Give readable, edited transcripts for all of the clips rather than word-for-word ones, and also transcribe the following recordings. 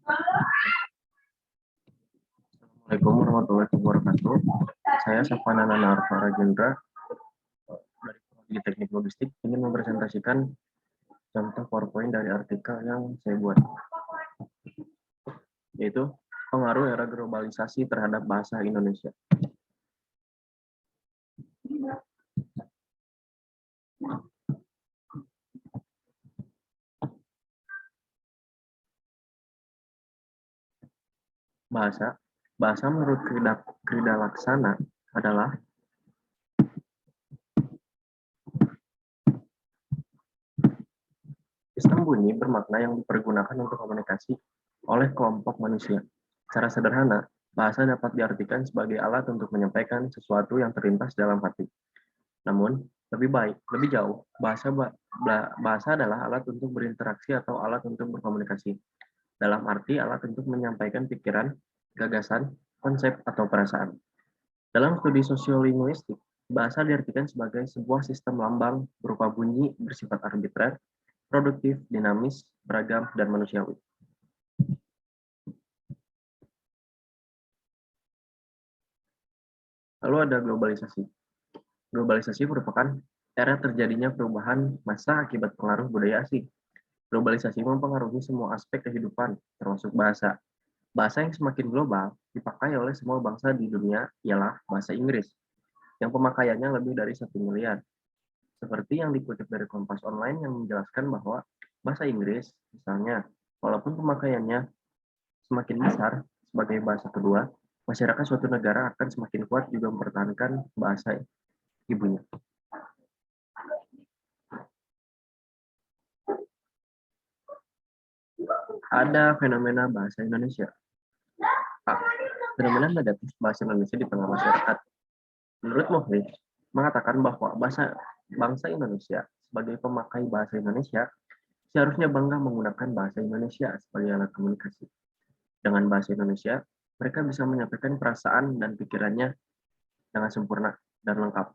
Assalamualaikum warahmatullahi wabarakatuh. Saya Safana Nana Arfa Rajendra dari Prodi Teknik Logistik ingin mempresentasikan contoh PowerPoint dari artikel yang saya buat, yaitu pengaruh era globalisasi terhadap bahasa Indonesia. Bahasa menurut Krida Laksana adalah sistem bunyi bermakna yang dipergunakan untuk komunikasi oleh kelompok manusia. Secara sederhana, bahasa dapat diartikan sebagai alat untuk menyampaikan sesuatu yang terlintas dalam hati. Namun, lebih jauh, bahasa adalah alat untuk berinteraksi atau alat untuk berkomunikasi. Dalam arti alat untuk menyampaikan pikiran, gagasan, konsep, atau perasaan. Dalam studi sosiolinguistik, bahasa diartikan sebagai sebuah sistem lambang berupa bunyi bersifat arbitrer, produktif, dinamis, beragam, dan manusiawi. Lalu ada globalisasi. Globalisasi merupakan era terjadinya perubahan massa akibat pengaruh budaya asing. Globalisasi mempengaruhi semua aspek kehidupan, termasuk bahasa. Bahasa yang semakin global dipakai oleh semua bangsa di dunia ialah bahasa Inggris, yang pemakaiannya lebih dari 1 miliar. Seperti yang dikutip dari Kompas Online yang menjelaskan bahwa bahasa Inggris, misalnya, walaupun pemakaiannya semakin besar sebagai bahasa kedua, masyarakat suatu negara akan semakin kuat juga mempertahankan bahasa ibunya. Ada fenomena bahasa Indonesia. Fenomena negatif bahasa Indonesia di tengah masyarakat. Menurut Mohri, mengatakan bahwa bangsa Indonesia sebagai pemakai bahasa Indonesia seharusnya bangga menggunakan bahasa Indonesia sebagai alat komunikasi. Dengan bahasa Indonesia, mereka bisa menyampaikan perasaan dan pikirannya dengan sempurna dan lengkap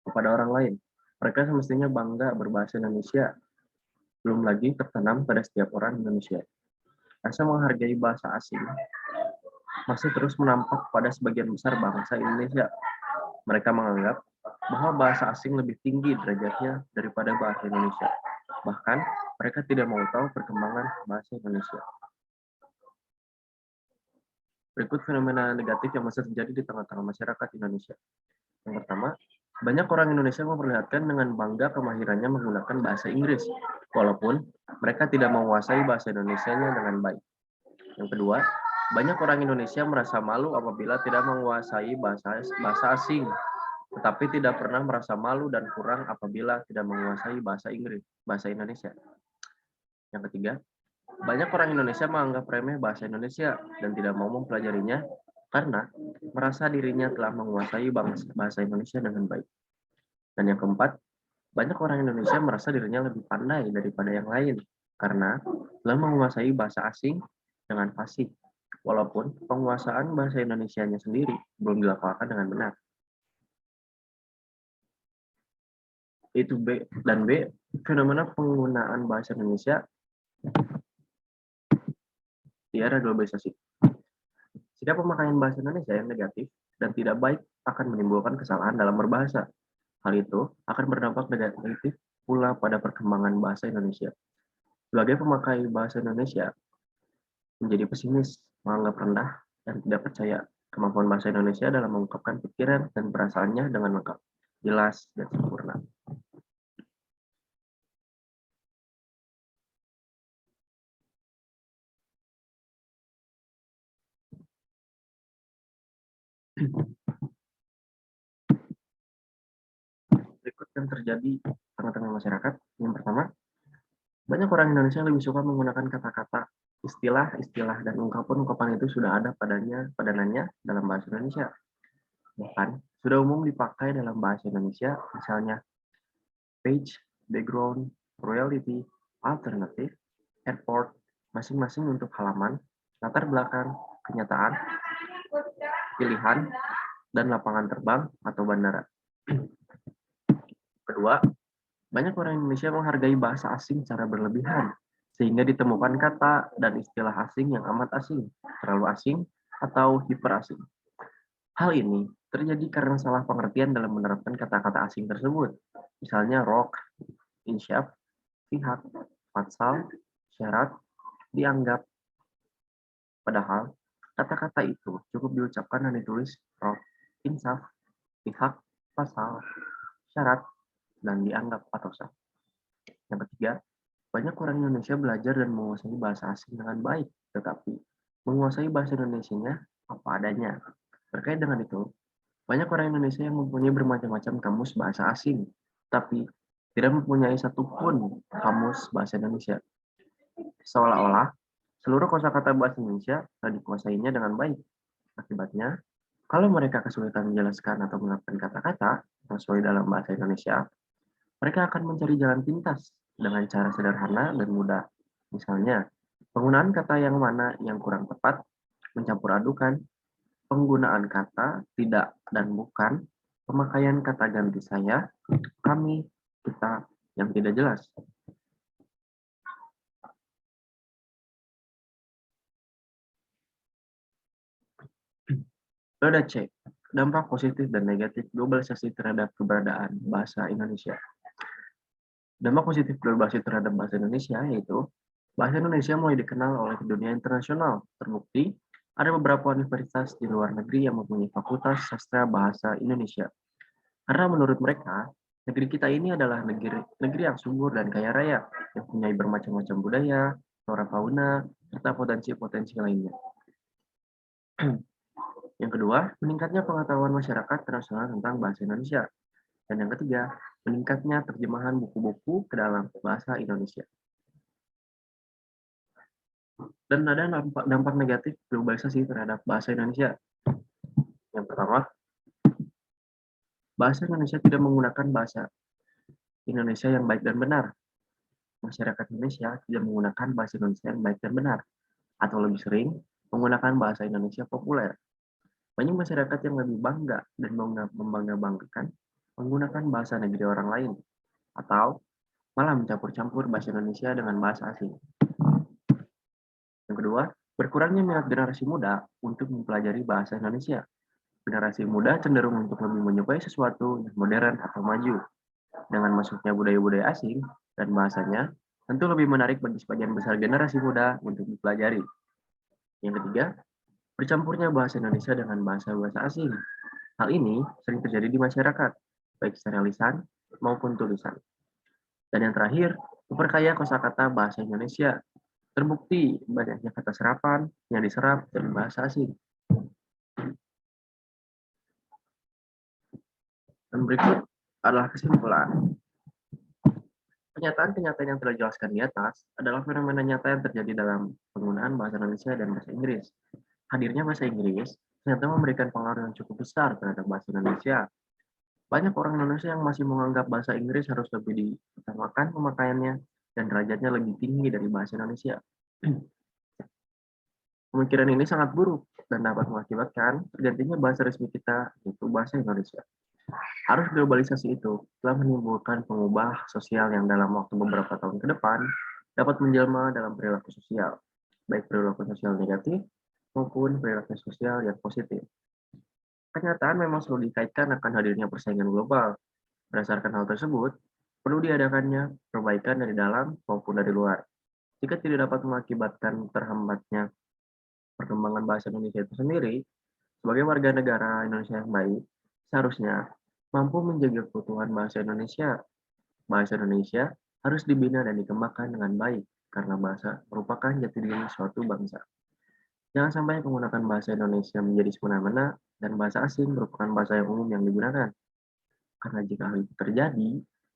kepada orang lain. Mereka semestinya bangga berbahasa Indonesia, belum lagi tertanam pada setiap orang Indonesia. Rasa menghargai bahasa asing masih terus menampak pada sebagian besar bangsa Indonesia. Mereka menganggap bahwa bahasa asing lebih tinggi derajatnya daripada bahasa Indonesia. Bahkan, mereka tidak mau tahu perkembangan bahasa Indonesia. Berikut fenomena negatif yang masih terjadi di tengah-tengah masyarakat Indonesia. Yang pertama, banyak orang Indonesia memperlihatkan dengan bangga kemahirannya menggunakan bahasa Inggris, walaupun mereka tidak menguasai bahasa Indonesianya dengan baik. Yang kedua, banyak orang Indonesia merasa malu apabila tidak menguasai bahasa asing, tetapi tidak pernah merasa malu dan kurang apabila tidak menguasai bahasa Indonesia. Yang ketiga, banyak orang Indonesia menganggap remeh bahasa Indonesia dan tidak mau mempelajarinya karena merasa dirinya telah menguasai bahasa Indonesia dengan baik. Dan yang keempat, banyak orang Indonesia merasa dirinya lebih pandai daripada yang lain karena telah menguasai bahasa asing dengan fasih, walaupun penguasaan bahasa Indonesianya sendiri belum dilakukan dengan benar. Itu B. Dan B, fenomena penggunaan bahasa Indonesia di era globalisasi. Jika pemakaian bahasa Indonesia yang negatif dan tidak baik akan menimbulkan kesalahan dalam berbahasa. Hal itu akan berdampak negatif pula pada perkembangan bahasa Indonesia. Sebagai pemakai bahasa Indonesia, menjadi pesimis, menganggap rendah, dan tidak percaya kemampuan bahasa Indonesia dalam mengungkapkan pikiran dan perasaannya dengan lengkap, jelas, dan sempurna. Berikut yang terjadi di tengah-tengah masyarakat. Yang pertama, banyak orang Indonesia yang lebih suka menggunakan kata-kata, istilah-istilah, dan ungkapan-ungkapan itu sudah ada padanannya dalam bahasa Indonesia. Bahkan, sudah umum dipakai dalam bahasa Indonesia, misalnya page, background, royalty, alternative, airport, masing-masing untuk halaman, latar belakang, kenyataan, pilihan, dan lapangan terbang atau bandara. Kedua, banyak orang Indonesia menghargai bahasa asing secara berlebihan, sehingga ditemukan kata dan istilah asing yang amat asing, terlalu asing, atau hiperasing. Hal ini terjadi karena salah pengertian dalam menerapkan kata-kata asing tersebut. Misalnya rock, insyaf, pihak, fatsal, syarat, dianggap. Padahal, kata-kata itu cukup diucapkan dan ditulis rock, insaf, pihak, pasal, syarat, dan dianggap atau sah. Yang ketiga, banyak orang Indonesia belajar dan menguasai bahasa asing dengan baik, tetapi menguasai bahasa Indonesianya apa adanya. Terkait dengan itu, banyak orang Indonesia yang mempunyai bermacam-macam kamus bahasa asing, tapi tidak mempunyai satupun kamus bahasa Indonesia. Seolah-olah seluruh kosakata bahasa Indonesia telah dikuasainya dengan baik. Akibatnya, kalau mereka kesulitan menjelaskan atau menerapkan kata-kata yang sesuai dalam bahasa Indonesia, mereka akan mencari jalan pintas dengan cara sederhana dan mudah. Misalnya, penggunaan kata yang mana yang kurang tepat, mencampur adukan, penggunaan kata tidak dan bukan, pemakaian kata ganti saya, kami, kita yang tidak jelas. Roda C. Dampak positif dan negatif globalisasi terhadap keberadaan bahasa Indonesia. Dampak positif globalisasi terhadap bahasa Indonesia yaitu bahasa Indonesia mulai dikenal oleh dunia internasional. Terbukti, ada beberapa universitas di luar negeri yang mempunyai fakultas sastra bahasa Indonesia. Karena menurut mereka, negeri kita ini adalah negeri yang subur dan kaya raya, yang punya bermacam-macam budaya, flora fauna, serta potensi-potensi lainnya. Yang kedua, meningkatnya pengetahuan masyarakat internasional tentang bahasa Indonesia. Dan yang ketiga, meningkatnya terjemahan buku-buku ke dalam bahasa Indonesia. Dan ada dampak negatif globalisasi terhadap bahasa Indonesia. Yang pertama, bahasa Indonesia tidak menggunakan bahasa Indonesia yang baik dan benar. Masyarakat Indonesia tidak menggunakan bahasa Indonesia yang baik dan benar, atau lebih sering menggunakan bahasa Indonesia populer. Banyak masyarakat yang lebih bangga dan membangga-banggakan menggunakan bahasa negeri orang lain, atau malah mencampur-campur bahasa Indonesia dengan bahasa asing. Yang kedua, berkurangnya minat generasi muda untuk mempelajari bahasa Indonesia. Generasi muda cenderung untuk lebih menyukai sesuatu yang modern atau maju. Dengan masuknya budaya-budaya asing dan bahasanya, tentu lebih menarik bagi sebagian besar generasi muda untuk dipelajari. Yang ketiga, bercampurnya bahasa Indonesia dengan bahasa-bahasa asing. Hal ini sering terjadi di masyarakat, baik secara lisan maupun tulisan. Dan yang terakhir, memperkaya kosakata bahasa Indonesia. Terbukti banyaknya kata serapan yang diserap dari bahasa asing. Dan berikut adalah kesimpulan. Kenyataan-kenyataan yang telah dijelaskan di atas adalah fenomena nyata yang terjadi dalam penggunaan bahasa Indonesia dan bahasa Inggris. Hadirnya bahasa Inggris ternyata memberikan pengaruh yang cukup besar terhadap bahasa Indonesia. Banyak orang Indonesia yang masih menganggap bahasa Inggris harus lebih diutamakan pemakaiannya dan derajatnya lebih tinggi dari bahasa Indonesia. Pemikiran ini sangat buruk dan dapat mengakibatkan tergantinya bahasa resmi kita, yaitu bahasa Indonesia. Arus globalisasi itu telah menimbulkan pengubah sosial yang dalam waktu beberapa tahun ke depan dapat menjelma dalam perilaku sosial, baik perilaku sosial negatif maupun perilaku sosial yang positif. Kenyataan memang selalu dikaitkan akan hadirnya persaingan global. Berdasarkan hal tersebut, perlu diadakannya perbaikan dari dalam maupun dari luar. Jika tidak dapat mengakibatkan terhambatnya perkembangan bahasa Indonesia itu sendiri, sebagai warga negara Indonesia yang baik, seharusnya mampu menjaga keutuhan bahasa Indonesia. Bahasa Indonesia harus dibina dan dikembangkan dengan baik, karena bahasa merupakan jati diri suatu bangsa. Jangan sampai menggunakan bahasa Indonesia menjadi semena-mena dan bahasa asing merupakan bahasa yang umum yang digunakan. Karena jika hal itu terjadi,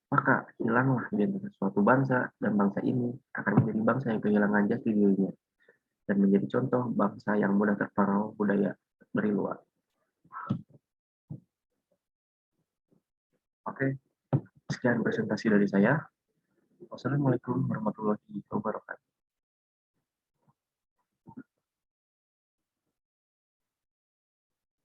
maka hilanglah identitas suatu bangsa dan bangsa ini akan menjadi bangsa yang kehilangan jati dirinya dan menjadi contoh bangsa yang mudah terpengaruh budaya dari luar. Oke, sekian presentasi dari saya. Wassalamualaikum warahmatullahi wabarakatuh.